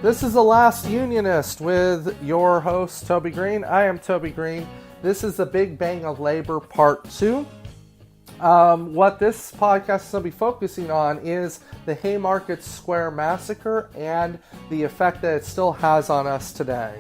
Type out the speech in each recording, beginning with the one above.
This is The Last Unionist with your host, Toby Green. I am Toby Green. This is the Big Bang of Labor Part 2. What this podcast is going to be focusing on is the Haymarket Square Massacre and the effect that it still has on us today.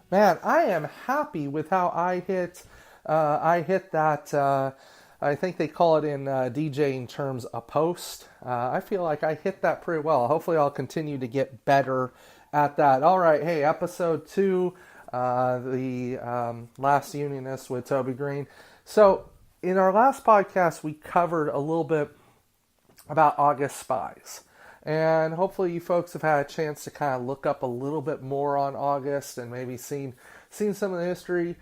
Man, I am happy with how I hit that. I think they call it in DJing terms a post. I feel like I hit that pretty well. Hopefully, I'll continue to get better at that. All right, hey, episode 2, the Last Unionist with Toby Green. So, in our last podcast, we covered a little bit about August spies. And hopefully you folks have had a chance to kind of look up a little bit more on August and maybe seen some of the history.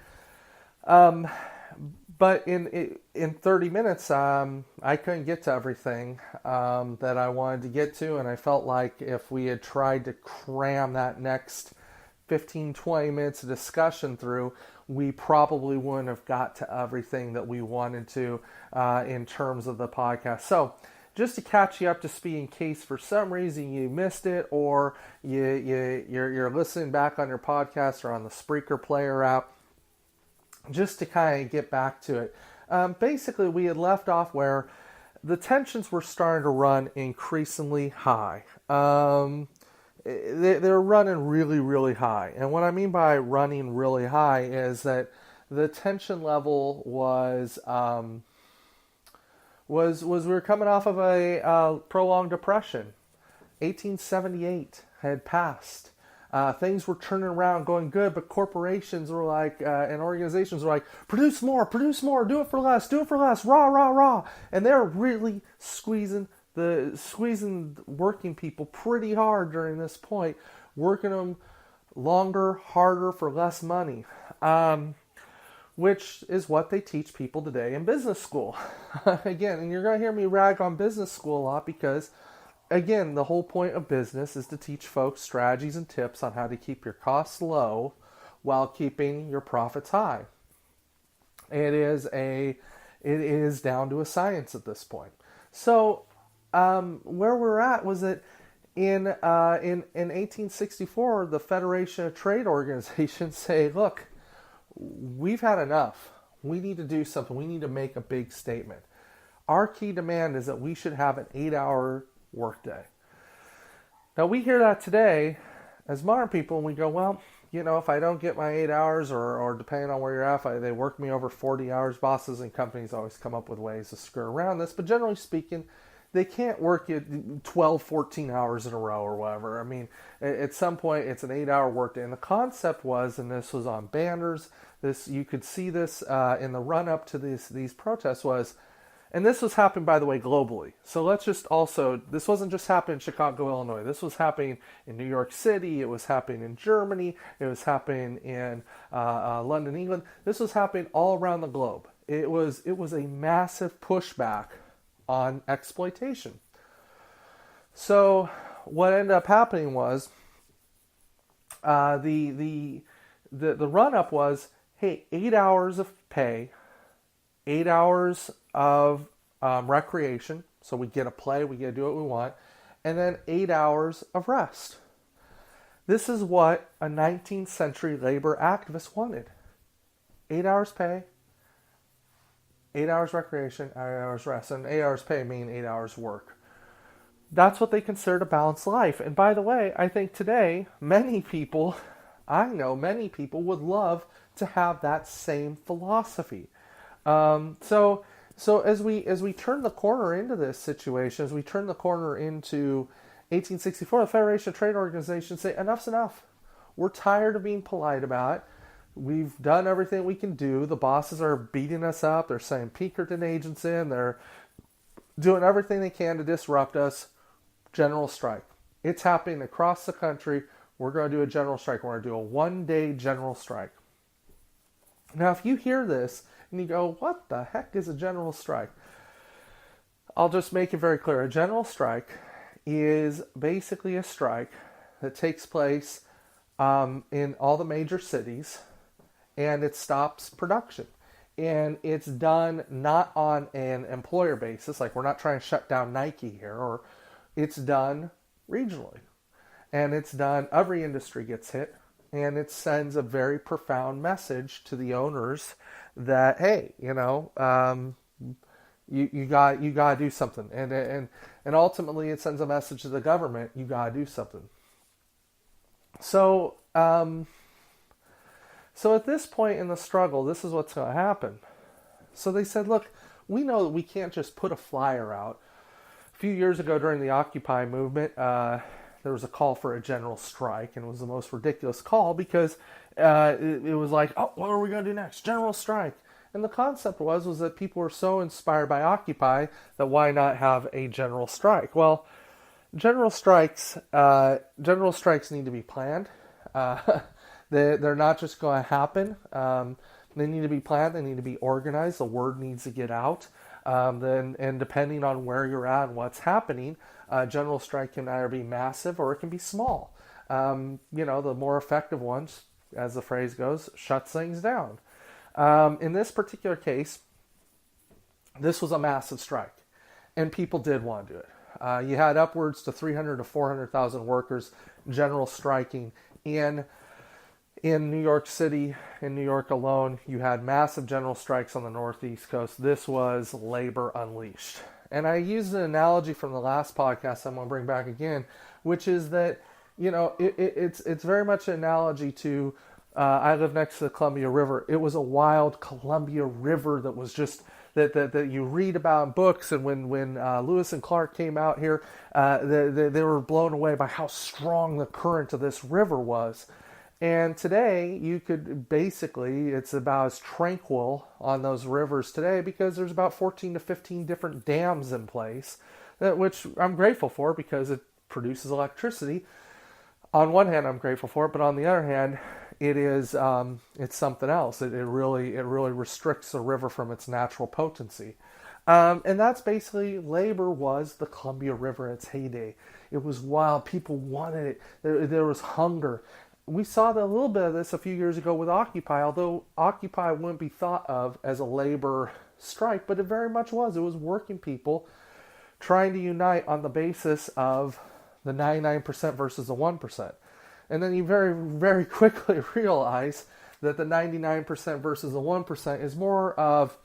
But in 30 minutes, I couldn't get to everything that I wanted to get to. And I felt like if we had tried to cram that next 15, 20 minutes of discussion through, we probably wouldn't have got to everything that we wanted to in terms of the podcast. So, just to catch you up to speed in case for some reason you missed it or you're listening back on your podcast or on the Spreaker player app, just to kind of get back to it. Basically, we had left off where the tensions were starting to run increasingly high. They're running really, really high. And what I mean by running really high is that the tension level was we were coming off of a prolonged depression. 1878 had passed. Things were turning around, going good, but corporations were like, and organizations were like, produce more, do it for less, rah, rah, rah. And they're really squeezing working people pretty hard during this point, working them longer, harder, for less money. Which is what they teach people today in business school. Again, and you're going to hear me rag on business school a lot because, again, the whole point of business is to teach folks strategies and tips on how to keep your costs low while keeping your profits high. It is down to a science at this point. So, where we're at was that in 1864, the Federation of Trade Organizations say, look, we've had enough. We need to do something. We need to make a big statement. Our key demand is that we should have an 8-hour workday. Now, we hear that today as modern people, and we go, well, if I don't get my 8 hours, or depending on where you're at, they work me over 40 hours. Bosses and companies always come up with ways to skirt around this, but generally speaking, they can't work you 12, 14 hours in a row or whatever. I mean, at some point, it's an 8-hour workday. And the concept was, and this was on banners, you could see this in the run-up to these protests was, and this was happening, by the way, globally. So let's just also, this wasn't just happening in Chicago, Illinois. This was happening in New York City. It was happening in Germany. It was happening in London, England. This was happening all around the globe. It was a massive pushback on exploitation. So what ended up happening was the run-up was, hey, 8 hours of pay, 8 hours of recreation, so we get to play, we get to do what we want, and then 8 hours of rest. This is what a 19th century labor activist wanted. 8 hours pay, 8 hours recreation, 8 hours rest, and 8 hours pay mean 8 hours work. That's what they considered a balanced life. And by the way, I think today, I know many people would love to have that same philosophy. So as we turn the corner into this situation, as we turn the corner into 1864, the Federation of Trade Organizations say, enough's enough. We're tired of being polite about it. We've done everything we can do. The bosses are beating us up. They're sending Pinkerton agents in. They're doing everything they can to disrupt us. General strike. It's happening across the country. We're going to do a general strike. We're going to do a one-day general strike. Now, if you hear this and you go, what the heck is a general strike? I'll just make it very clear. A general strike is basically a strike that takes place in all the major cities, and it stops production. And it's done not on an employer basis, like we're not trying to shut down Nike here, or it's done regionally. And it's done, every industry gets hit, and it sends a very profound message to the owners that, hey, you got to do something. And ultimately it sends a message to the government, you got to do something. So at this point in the struggle, this is what's going to happen. So they said, look, we know that we can't just put a flyer out. A few years ago during the Occupy movement, there was a call for a general strike, and it was the most ridiculous call because it was like, oh, what are we going to do next? General strike. And the concept was that people were so inspired by Occupy that why not have a general strike? Well, general strikes need to be planned. They're not just going to happen. They need to be planned. They need to be organized. The word needs to get out. And depending on where you're at and what's happening, general strike can either be massive or it can be small. The more effective ones, as the phrase goes, shuts things down. In this particular case, this was a massive strike, and people did want to do it. You had upwards to 300 to 400,000 workers general striking in New York City. In New York alone, you had massive general strikes on the Northeast coast. This was labor unleashed. And I used an analogy from the last podcast I'm going to bring back again, which is that, it's very much an analogy to, I live next to the Columbia River. It was a wild Columbia River that was just, that you read about in books. And when Lewis and Clark came out here, they were blown away by how strong the current of this river was. And today, you could basically, it's about as tranquil on those rivers today because there's about 14 to 15 different dams in place, which I'm grateful for because it produces electricity. On one hand, I'm grateful for it, but on the other hand, it's something else. It really restricts the river from its natural potency. And that's basically, labor was the Columbia River in its heyday. It was wild. People wanted it. There was hunger. We saw a little bit of this a few years ago with Occupy, although Occupy wouldn't be thought of as a labor strike, but it very much was. It was working people trying to unite on the basis of the 99% versus the 1%. And then you very, very quickly realize that the 99% versus the 1% is more of,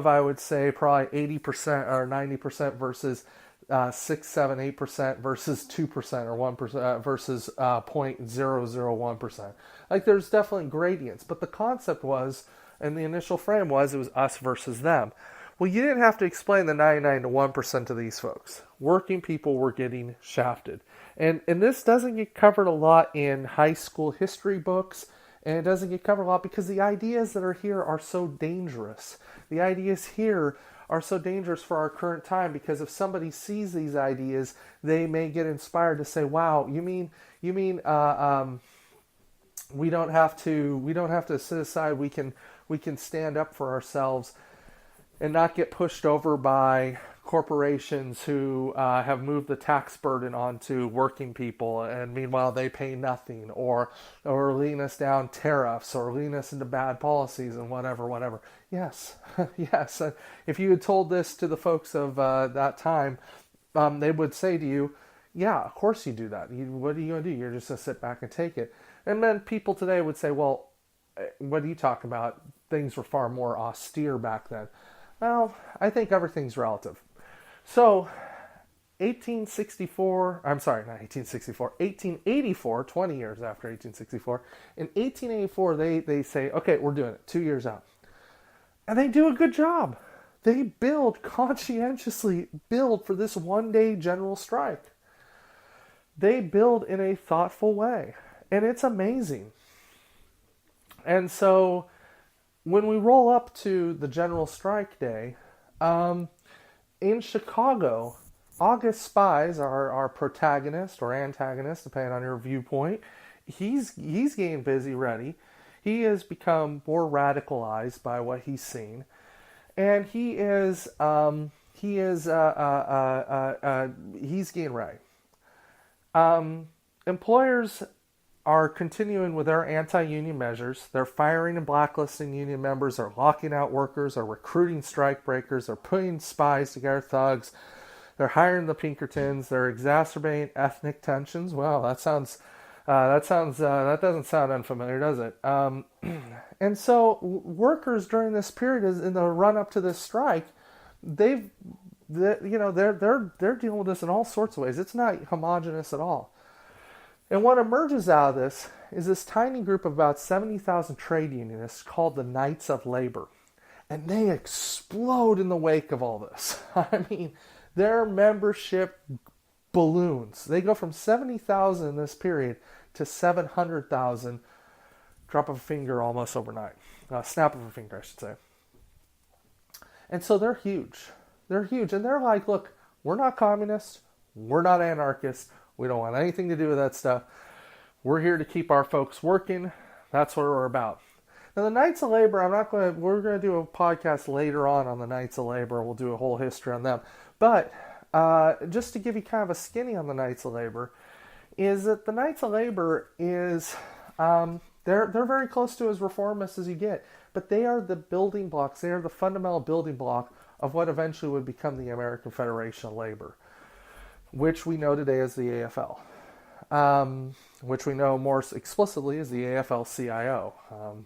I would say, probably 80% or 90% versus 6, 7, 8% versus 2% or 1% versus 0.001%. Like, there's definitely gradients, but the concept was, and the initial frame was, it was us versus them. Well, you didn't have to explain the 99 to 1% to these folks. Working people were getting shafted. And this doesn't get covered a lot in high school history books, and it doesn't get covered a lot because the ideas that are here are so dangerous. The ideas here are so dangerous for our current time because if somebody sees these ideas, they may get inspired to say, "Wow, you mean we don't have to sit aside. We can stand up for ourselves and not get pushed over by corporations who have moved the tax burden onto working people, and meanwhile they pay nothing, or leading us down tariffs, or leading us into bad policies and whatever. Yes, yes. If you had told this to the folks of that time, they would say to you, yeah, of course you do that. What are you going to do? You're just going to sit back and take it. And then people today would say, well, what are you talking about? Things were far more austere back then. Well, I think everything's relative. So, 1884, 20 years after 1864, in 1884, they say, okay, we're doing it, 2 years out. And they do a good job. They conscientiously build for this one-day general strike. They build in a thoughtful way. And it's amazing. And so, when we roll up to the general strike day, in Chicago, August Spies, our protagonist or antagonist, depending on your viewpoint, he's getting busy ready. He has become more radicalized by what he's seen, and he's getting ready. Employers are continuing with their anti-union measures. They're firing and blacklisting union members. They're locking out workers. They're recruiting strikebreakers. They're putting spies together, thugs. They're hiring the Pinkertons. They're exacerbating ethnic tensions. Well, that doesn't sound unfamiliar, does it? And so workers during this period, is in the run up to this strike, they're dealing with this in all sorts of ways. It's not homogenous at all. And what emerges out of this is this tiny group of about 70,000 trade unionists called the Knights of Labor. And they explode in the wake of all this. I mean, their membership balloons. They go from 70,000 in this period to 700,000, drop of a finger almost overnight. Snap of a finger, I should say. And so they're huge. They're huge. And they're like, look, we're not communists. We're not anarchists. We don't want anything to do with that stuff. We're here to keep our folks working. That's what we're about. Now, the Knights of Labor, we're going to do a podcast later on the Knights of Labor. We'll do a whole history on them. But just to give you kind of a skinny on the Knights of Labor, is that the Knights of Labor is, they're very close to as reformist as you get. But they are the building blocks. They are the fundamental building block of what eventually would become the American Federation of Labor, which we know today as the AFL, which we know more explicitly as the AFL-CIO.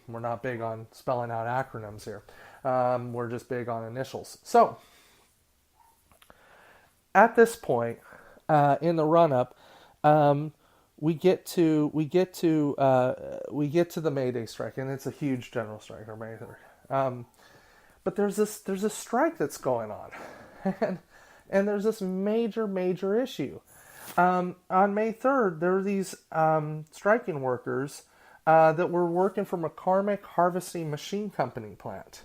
We're not big on spelling out acronyms here. We're just big on initials. So, at this point, in the run-up, we get to the May Day strike, and it's a huge general strike, or May 3rd. But there's this strike that's going on, and there's this major issue. On May 3rd, there were these striking workers that were working for McCormick Harvesting Machine Company plant.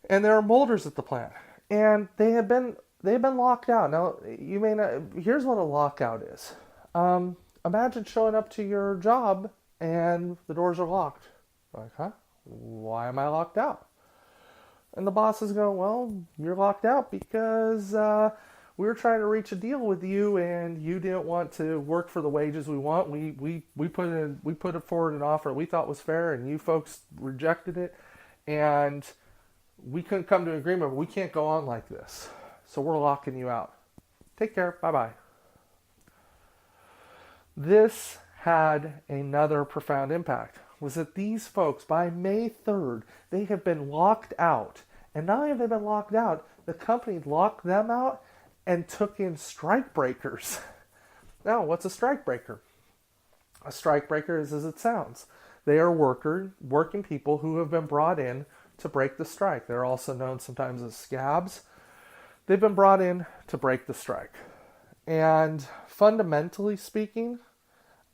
And there are molders at the plant. And they've been locked out. Now, you may not, here's what a lockout is. Imagine showing up to your job and the doors are locked. Like, huh? Why am I locked out? And the bosses go, well, you're locked out because we were trying to reach a deal with you and you didn't want to work for the wages we want. We put forward an offer we thought was fair and you folks rejected it. And we couldn't come to an agreement, but we can't go on like this. So we're locking you out. Take care. Bye-bye. This had another profound impact, was that these folks, by May 3rd, they have been locked out. And not only have they been locked out, the company locked them out and took in strike breakers. Now, what's a strike breaker? A strike breaker is as it sounds. They are working people who have been brought in to break the strike. They're also known sometimes as scabs. They've been brought in to break the strike. And fundamentally speaking,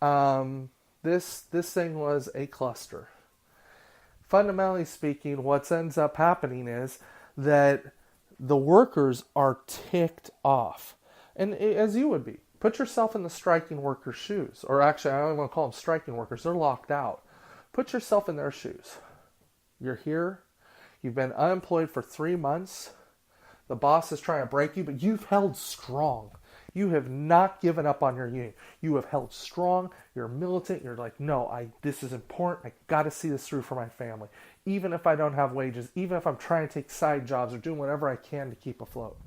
this thing was a cluster. Fundamentally speaking, what ends up happening is that the workers are ticked off. And as you would be. Put yourself in the striking workers' shoes. Or actually, I don't want to call them striking workers. They're locked out. Put yourself in their shoes. You're here. You've been unemployed for 3 months. The boss is trying to break you, but you've held strong. You have not given up on your union. You have held strong. You're militant. You're like, no, this is important. I got to see this through for my family. Even if I don't have wages, even if I'm trying to take side jobs or doing whatever I can to keep afloat.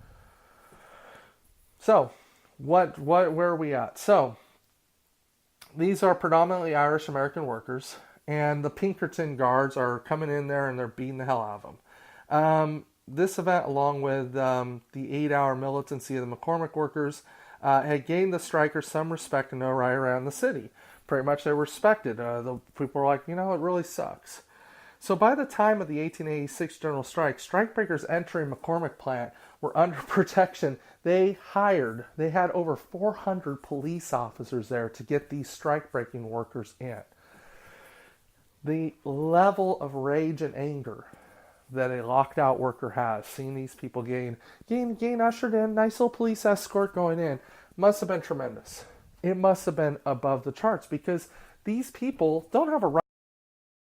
So, where are we at? So, these are predominantly Irish American workers, and the Pinkerton guards are coming in there and they're beating the hell out of them. This event, along with the 8-hour militancy of the McCormick workers, had gained the strikers some respect and notoriety around the city. Pretty much they were respected. The people were like, it really sucks. So by the time of the 1886 general strike, strikebreakers entering McCormick plant were under protection. They had over 400 police officers there to get these strike-breaking workers in. The level of rage and anger that a locked out worker has, seeing these people gain ushered in, nice little police escort going in, must have been tremendous. It must have been above the charts because these people don't have a right